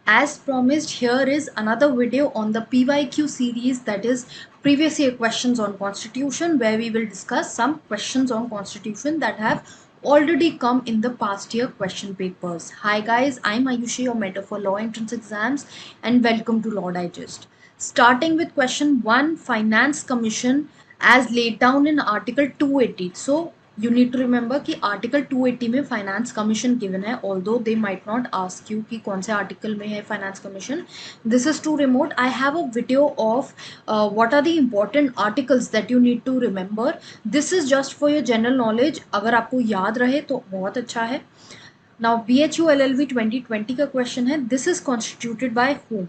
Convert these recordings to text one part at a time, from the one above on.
As promised, here is another video on the PYQ series, that is previous year questions on constitution, where we will discuss some questions on constitution that have already come in the past year question papers. Hi guys, I'm Ayushi, your mentor for law entrance exams, and welcome to Law Digest. Starting with question 1, Finance Commission as laid down in Article 280. So you need to remember कि article 280 में finance commission given है, although they might not ask you कि कौन से article में है finance commission. This is too remote. I have a video of what are the important articles that you need to remember. This is just for your general knowledge. अगर आपको याद रहे तो बहुत अच्छा है. नाउ BHU LLB 2020 का question है, this is constituted by whom?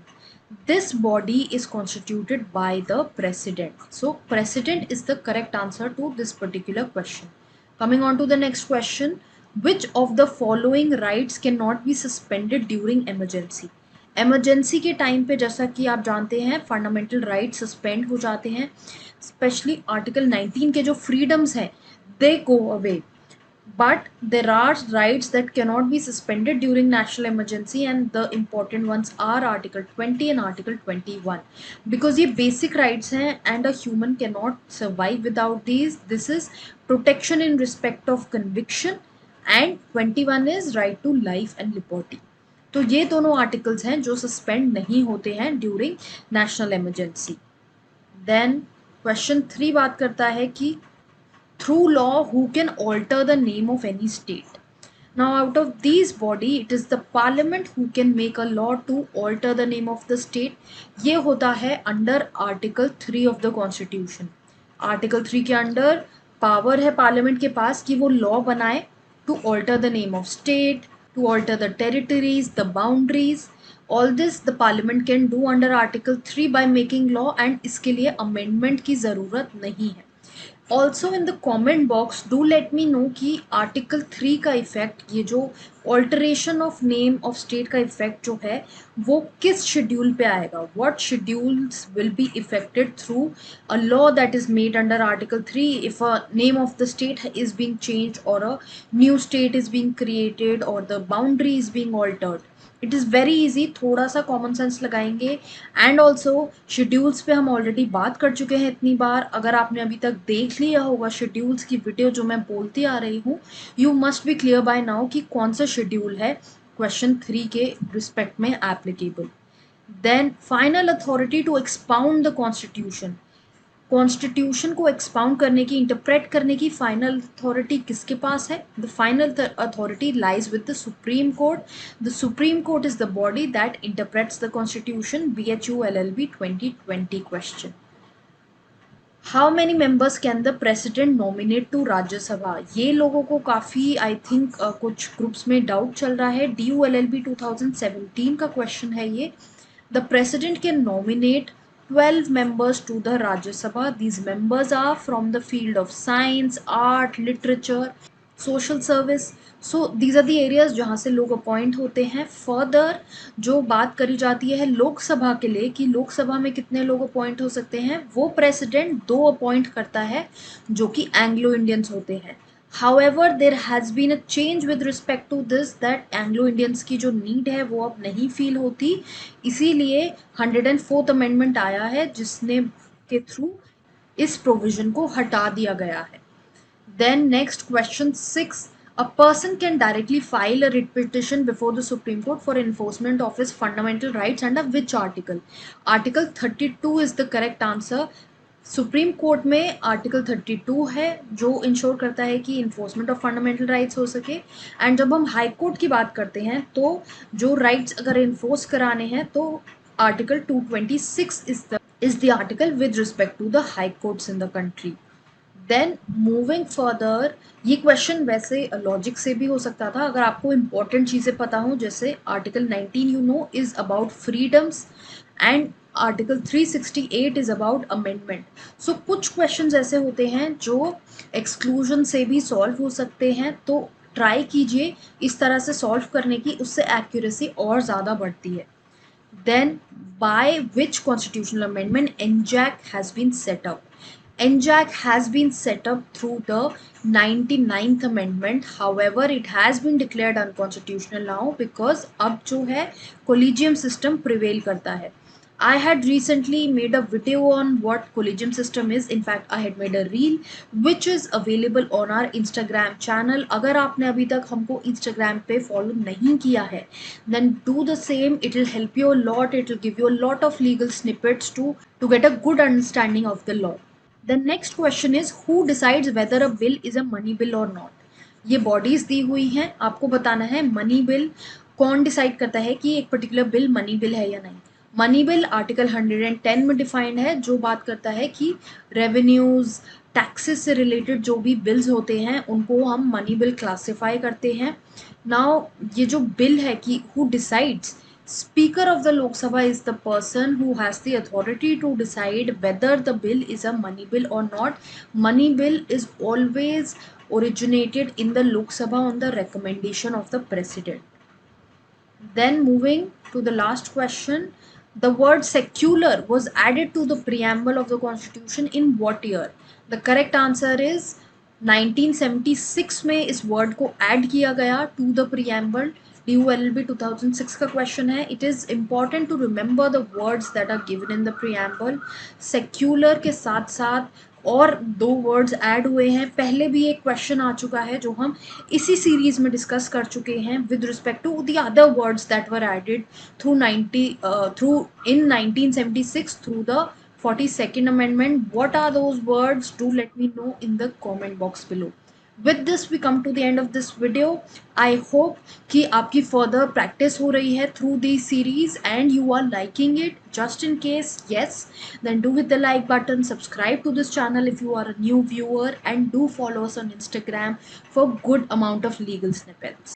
This body is constituted by the president. So president is the correct answer to this particular question. Coming on to the next question, which of the following rights cannot be suspended during emergency? emergency के time पे जैसा कि आप जानते हैं fundamental right suspend हो जाते हैं, स्पेशली आर्टिकल 19 के जो फ्रीडम्स हैं they go away. But there are rights that cannot be suspended during national emergency, and the important ones are Article 20 and Article 21, because ये basic rights हैं and a human cannot survive without these. This is protection in respect of conviction, and 21 is right to life and liberty. तो ये दोनों articles हैं जो suspend नहीं होते हैं during national emergency. Then question 3 बात करता है कि through law who can alter the name of any state. Now out of these body it is the parliament who can make a law to alter the name of the state. ये होता है under article 3 of the constitution. article 3 के under power है parliament के पास कि वो law बनाए to alter the name of state, to alter the territories, the boundaries. All this the parliament can do under article 3 by making law, and इसके लिए amendment की ज़रूरत नहीं है. Also in the comment box do let me know कि article 3 का effect, ये जो alteration of name of state का इफेक्ट जो है वो किस शेड्यूल पे आएगा. What schedules will be affected through a law that is made under article 3 if a name of the state is being changed और a new state is being created और the boundary is being altered. It is very easy. थोड़ा सा common sense लगाएंगे. And also schedules पे हम already बात कर चुके हैं इतनी बार. अगर आपने अभी तक देख लिया होगा शेड्यूल्स की वीडियो जो मैं बोलती आ रही हूँ, you must be clear by now कि कौन सा शेड्यूल है क्वेश्चन 3 के रिस्पेक्ट में applicable. Then final authority to expound the constitution. Constitution को एक्सपाउंड करने की, इंटरप्रेट करने की फाइनल अथॉरिटी किसके पास है? The final authority lies with the supreme court. The supreme court is the body that interprets the constitution. BHU LLB 2020 question. How many members can the president nominate to Rajya Sabha? ये लोगों को काफ़ी I think कुछ groups में doubt चल रहा है. DU LLB 2017 का क्वेश्चन है ये. The president can nominate 12 members to the Rajya Sabha. These members are from the field of science, art, literature, social service. So these are the areas जहाँ से लोग अपॉइंट होते हैं. फर्दर जो बात करी जाती है लोकसभा के लिए कि लोकसभा में कितने लोग अपॉइंट हो सकते हैं, वो प्रेसिडेंट 2 अपॉइंट करता है जो कि एंग्लो इंडियंस होते हैं. However, there has been a change with respect to this, that Anglo Indians की जो नीड है वो अब नहीं फील होती. इसीलिए 104th अमेंडमेंट आया है जिसने के थ्रू इस प्रोविजन को हटा दिया गया है. Then next question 6. A person can directly file a writ petition before the Supreme Court for enforcement of his fundamental rights under which article? Article 32 is the correct answer. Supreme court में article 32 है जो ensure करता है कि enforcement of fundamental rights हो सके. And जब हम हाई कोर्ट की बात करते हैं तो जो राइट्स अगर इन्फोर्स कराने हैं तो article 226 is the article with respect to the high courts in the country. Then moving further, ये क्वेश्चन वैसे लॉजिक से भी हो सकता था अगर आपको इंपॉर्टेंट चीज़ें पता हो. जैसे article 19 you know is about freedoms and article 368 is about amendment. So कुछ क्वेश्चंस ऐसे होते हैं जो एक्सक्लूजन से भी सॉल्व हो सकते हैं, तो ट्राई कीजिए इस तरह से सॉल्व करने की, उससे एक्यूरेसी और ज़्यादा बढ़ती है. Then by which constitutional amendment NJAC has been set up? NJAC has been set up through the 99th amendment. However, it has been declared unconstitutional now because अब जो है collegium system prevail करता है. I had recently made a video on what collegium system is. In fact, I had made a reel which is available on our Instagram channel. अगर आपने अभी तक हमको Instagram पे follow नहीं किया है, then do the same. It will help you a lot. It will give you a lot of legal snippets to get a good understanding of the law. The next question is who decides whether a bill is a money bill or not. ये bodies दी हुई हैं, आपको बताना है money bill कौन decide करता है कि एक पर्टिकुलर बिल मनी बिल है या नहीं. मनी बिल आर्टिकल 110 में डिफाइंड है, जो बात करता है कि रेवेन्यूज टैक्सेस से रिलेटेड जो भी बिल्स होते हैं उनको हम मनी बिल क्लासिफाई करते हैं. नाउ ये जो बिल है कि who decides, Speaker of the Lok Sabha is the person who has the authority to decide whether the bill is a money bill or not. Money bill is always originated in the Lok Sabha on the recommendation of the president. Then moving to the last question, the word secular was added to the preamble of the constitution in what year? The correct answer is 1976 में इस word को add किया गया to the preamble. DULLB 2006 का question है. It is important to remember the words that are given in the preamble. Secular के साथ साथ और दो वर्ड्स ऐड हुए हैं. पहले भी एक क्वेश्चन आ चुका है जो हम इसी सीरीज में डिस्कस कर चुके हैं with respect to the other words that were added through in 1976 through the 42nd amendment. What are those words? Do let me know in the comment box below. With this we come to the end of this video. I hope कि आपकी further practice हो रही है through this series and you are liking it. Just in case yes, then do hit the like button, subscribe to this channel if you are a new viewer, and do follow us on Instagram for good amount of legal snippets.